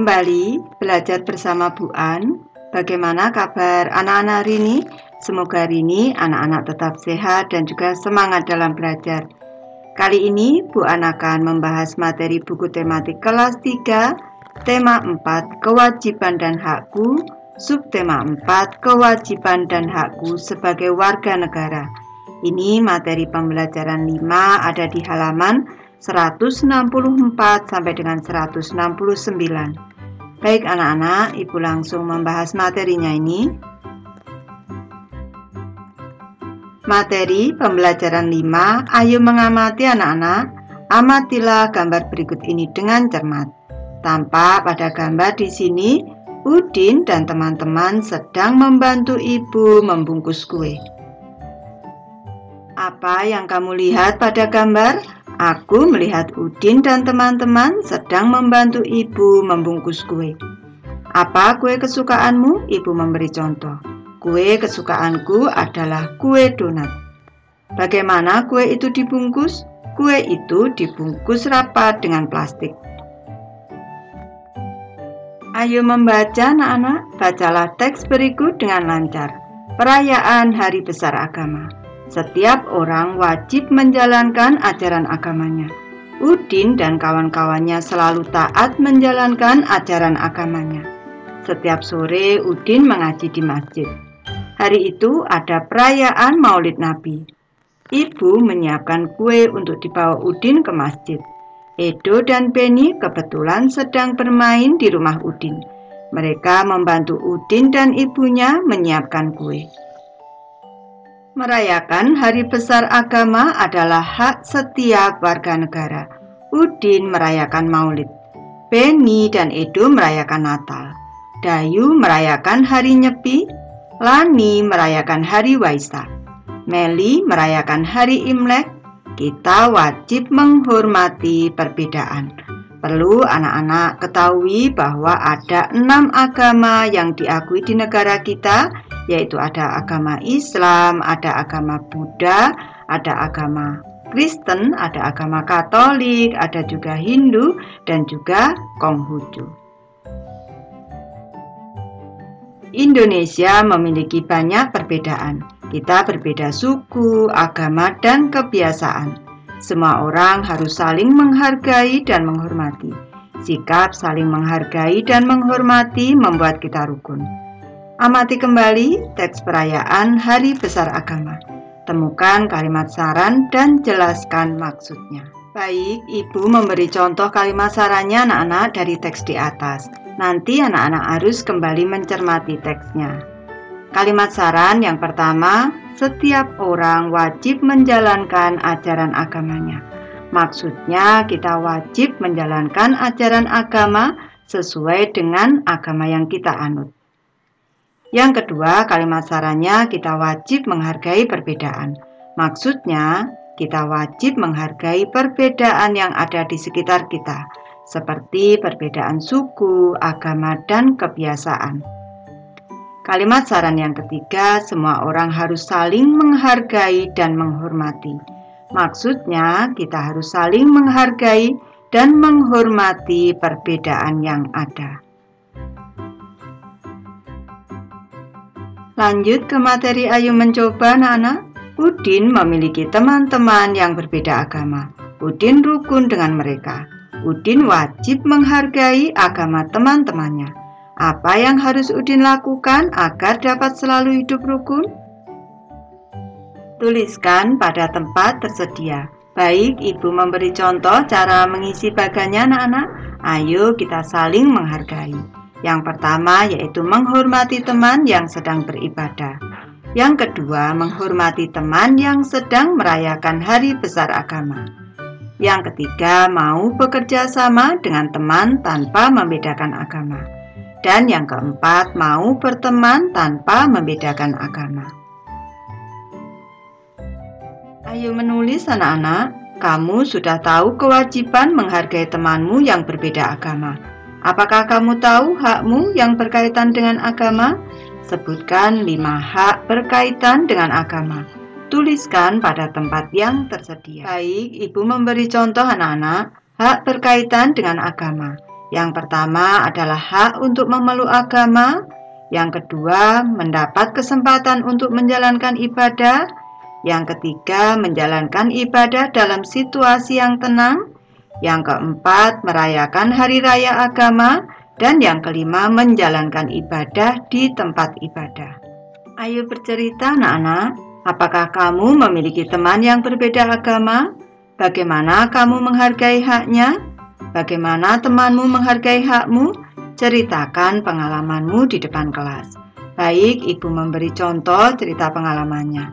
kembali belajar bersama Bu An. Bagaimana kabar anak-anak hari ini? Semoga hari ini anak-anak tetap sehat dan juga semangat dalam belajar. Kali ini Bu An akan membahas materi buku tematik kelas 3, tema 4, kewajiban dan hakku, subtema 4, kewajiban dan hakku sebagai warga negara. Ini materi pembelajaran 5 ada di halaman 164 sampai dengan 169. Baik anak-anak, Ibu langsung membahas materinya ini. Materi pembelajaran 5, ayo mengamati anak-anak. Amatilah gambar berikut ini dengan cermat. Tampak pada gambar di sini, Udin dan teman-teman sedang membantu ibu membungkus kue. Apa yang kamu lihat pada gambar? Aku melihat Udin dan teman-teman sedang membantu ibu membungkus kue. Apa kue kesukaanmu? Ibu memberi contoh. Kue kesukaanku adalah kue donat. Bagaimana kue itu dibungkus? Kue itu dibungkus rapat dengan plastik. Ayo membaca anak-anak. Bacalah teks berikut dengan lancar. Perayaan Hari Besar Agama. Setiap orang wajib menjalankan ajaran agamanya. Udin dan kawan-kawannya selalu taat menjalankan ajaran agamanya. Setiap sore Udin mengaji di masjid. Hari itu ada perayaan Maulid Nabi. Ibu menyiapkan kue untuk dibawa Udin ke masjid. Edo dan Beni kebetulan sedang bermain di rumah Udin. Mereka membantu Udin dan ibunya menyiapkan kue. Merayakan Hari Besar Agama adalah hak setiap warga negara. Udin merayakan Maulid. Beni dan Edo merayakan Natal. Dayu merayakan Hari Nyepi. Lani merayakan Hari Waisak. Meli merayakan Hari Imlek. Kita wajib menghormati perbedaan. Perlu anak-anak ketahui bahwa ada 6 agama yang diakui di negara kita, yaitu ada agama Islam, ada agama Buddha, ada agama Kristen, ada agama Katolik, ada juga Hindu, dan juga Konghucu. Indonesia memiliki banyak perbedaan. Kita berbeda suku, agama, dan kebiasaan. Semua orang harus saling menghargai dan menghormati. Sikap saling menghargai dan menghormati membuat kita rukun. Amati kembali teks perayaan Hari Besar Agama. Temukan kalimat saran dan jelaskan maksudnya. Baik, Ibu memberi contoh kalimat sarannya anak-anak dari teks di atas. Nanti anak-anak harus kembali mencermati teksnya. Kalimat saran yang pertama, setiap orang wajib menjalankan ajaran agamanya. Maksudnya kita wajib menjalankan ajaran agama sesuai dengan agama yang kita anut. Yang kedua, kalimat sarannya kita wajib menghargai perbedaan. Maksudnya, kita wajib menghargai perbedaan yang ada di sekitar kita, seperti perbedaan suku, agama, dan kebiasaan. Kalimat saran yang ketiga, semua orang harus saling menghargai dan menghormati. Maksudnya, kita harus saling menghargai dan menghormati perbedaan yang ada. Lanjut ke materi ayo mencoba anak-anak. Udin memiliki teman-teman yang berbeda agama. Udin rukun dengan mereka. Udin wajib menghargai agama teman-temannya. Apa yang harus Udin lakukan agar dapat selalu hidup rukun? Tuliskan pada tempat tersedia. Baik, Ibu memberi contoh cara mengisi bagannya anak-anak. Ayo kita saling menghargai. Yang pertama yaitu menghormati teman yang sedang beribadah. Yang kedua, menghormati teman yang sedang merayakan Hari Besar Agama. Yang ketiga, mau bekerja sama dengan teman tanpa membedakan agama. Dan yang keempat, mau berteman tanpa membedakan agama. Ayo menulis anak-anak. Kamu sudah tahu kewajiban menghargai temanmu yang berbeda agama. Apakah kamu tahu hakmu yang berkaitan dengan agama? Sebutkan 5 hak berkaitan dengan agama. Tuliskan pada tempat yang tersedia. Baik, Ibu memberi contoh anak-anak. Hak berkaitan dengan agama. Yang pertama adalah hak untuk memeluk agama. Yang kedua, mendapat kesempatan untuk menjalankan ibadah. Yang ketiga, menjalankan ibadah dalam situasi yang tenang. Yang keempat, merayakan hari raya agama. Dan yang kelima, menjalankan ibadah di tempat ibadah. Ayo bercerita anak-anak, apakah kamu memiliki teman yang berbeda agama? Bagaimana kamu menghargai haknya? Bagaimana temanmu menghargai hakmu? Ceritakan pengalamanmu di depan kelas. Baik, Ibu memberi contoh cerita pengalamannya.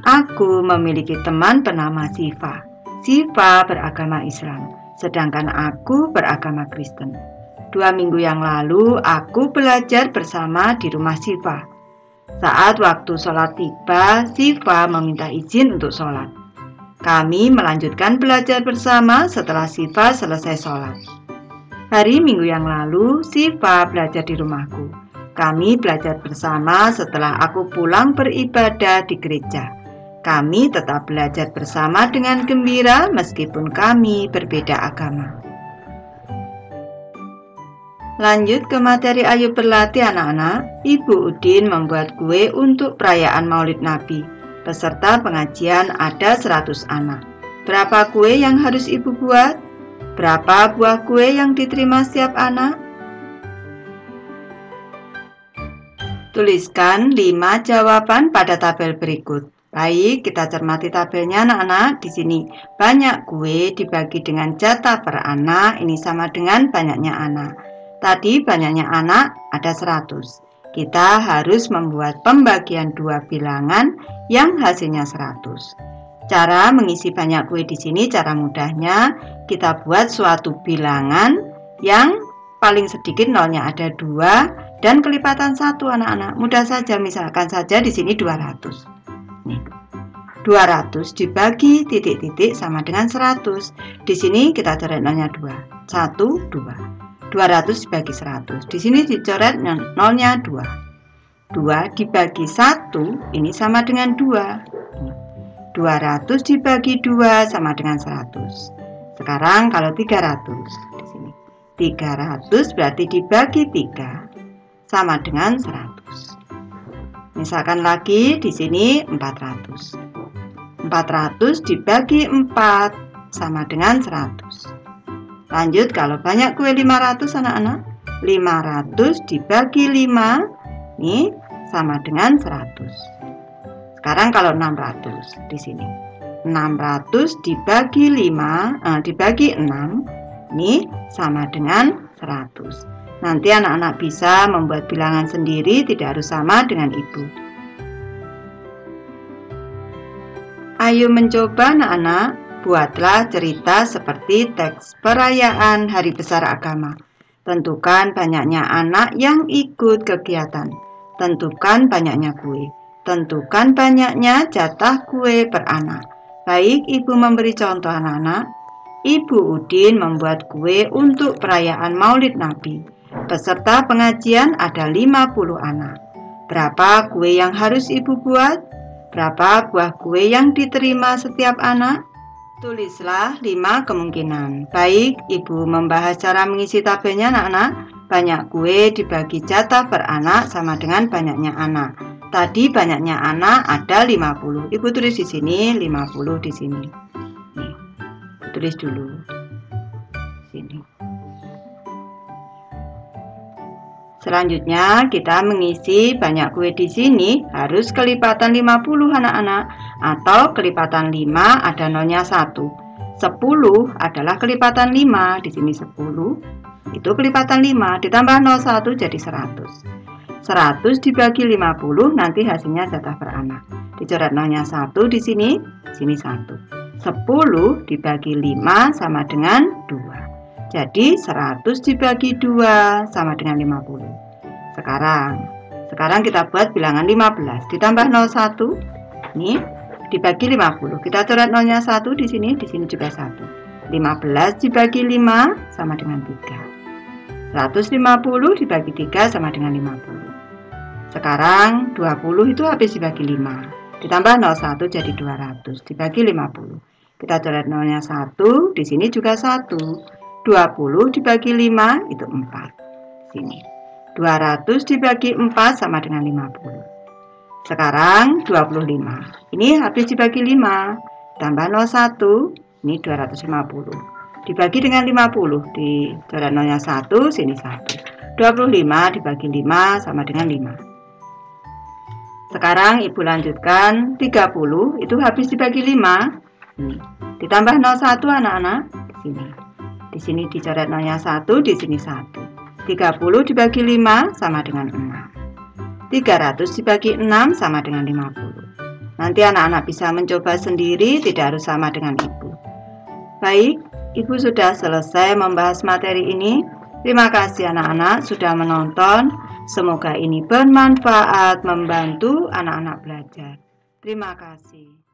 Aku memiliki teman bernama Siva. Siva beragama Islam, sedangkan aku beragama Kristen. 2 minggu yang lalu, aku belajar bersama di rumah Siva. Saat waktu sholat tiba, Siva meminta izin untuk sholat. Kami melanjutkan belajar bersama setelah Siva selesai sholat. Hari Minggu yang lalu, Siva belajar di rumahku. Kami belajar bersama setelah aku pulang beribadah di gereja. Kami tetap belajar bersama dengan gembira meskipun kami berbeda agama. Lanjut ke materi Ayo Berlatih anak-anak. Ibu Udin membuat kue untuk perayaan Maulid Nabi. Peserta pengajian ada 100 anak. Berapa kue yang harus Ibu buat? Berapa buah kue yang diterima setiap anak? Tuliskan 5 jawaban pada tabel berikut. Baik, kita cermati tabelnya anak-anak. Di sini banyak kue dibagi dengan jatah per anak, ini sama dengan banyaknya anak. Tadi banyaknya anak ada 100. Kita harus membuat pembagian 2 bilangan yang hasilnya 100. Cara mengisi banyak kue di sini, cara mudahnya kita buat suatu bilangan yang paling sedikit nolnya ada 2 dan kelipatan 1 anak-anak. Mudah saja, misalkan saja di sini 200. Nih. 200 dibagi titik-titik sama dengan 100. Di sini kita coret nolnya 2. 1, 2. 200 dibagi 100. Di sini dicoret nolnya 2. 2 dibagi 1 ini sama dengan 2. 200 dibagi 2 sama dengan 100. Sekarang kalau 300 di sini. 300 berarti dibagi 3 sama dengan 100. Misalkan lagi di sini 400. 400 dibagi 4 sama dengan 100. Lanjut, kalau banyak kue 500 anak-anak, 500 dibagi 5 ini sama dengan 100. Sekarang kalau 600 di sini, 600 dibagi 5 dibagi 6 ini sama dengan 100. Nanti anak-anak bisa membuat bilangan sendiri, tidak harus sama dengan ibu. Ayo mencoba anak-anak. Buatlah cerita seperti teks perayaan Hari Besar Agama. Tentukan banyaknya anak yang ikut kegiatan. Tentukan banyaknya kue. Tentukan banyaknya jatah kue per anak. Baik, Ibu memberi contoh anak-anak. Ibu Udin membuat kue untuk perayaan Maulid Nabi. Peserta pengajian ada 50 anak. Berapa kue yang harus Ibu buat? Berapa buah kue yang diterima setiap anak? Tulislah 5 kemungkinan. Baik, Ibu membahas cara mengisi tabelnya anak-anak. Banyak kue dibagi jatah per anak sama dengan banyaknya anak. Tadi banyaknya anak ada 50. Ibu tulis di sini 50 di sini. Nih, tulis dulu. Sini. Selanjutnya kita mengisi banyak kue di sini harus kelipatan 50 anak-anak, atau kelipatan 5 ada nolnya 1. 10 adalah kelipatan 5, di sini 10 itu kelipatan 5 ditambah 01 jadi 100. 100 dibagi 50 nanti hasilnya jatah per anak. Dicoret nolnya 1 di sini 1. 10 dibagi 5 sama dengan 2. Jadi 100 dibagi 2 sama dengan 50. Sekarang kita buat bilangan 15 ditambah 01. Nih, dibagi 50. Kita coret nolnya 1 di sini juga 1. 15 dibagi 5 sama dengan 3. 150 dibagi 3 sama dengan 50. Sekarang 20 itu habis dibagi 5. Ditambah 01 jadi 200 dibagi 50. Kita coret nolnya 1, di sini juga 1. 20 dibagi 5 itu 4. Sini. 200 dibagi 4 sama dengan 50. Sekarang 25. Ini habis dibagi 5. Tambah 01. Ini 250. Dibagi dengan 50. Dicoret nolnya 1. Sini 1. 25 dibagi 5 sama dengan 5. Sekarang Ibu lanjutkan. 30 itu habis dibagi 5. Ini. Ditambah 01 anak-anak. Sini. Di sini dicoret nolnya 1. Di sini 1. 30 dibagi 5 sama dengan 6. 300 dibagi 6 sama dengan 50. Nanti anak-anak bisa mencoba sendiri, tidak harus sama dengan Ibu. Baik, Ibu sudah selesai membahas materi ini. Terima kasih anak-anak sudah menonton. Semoga ini bermanfaat, membantu anak-anak belajar. Terima kasih.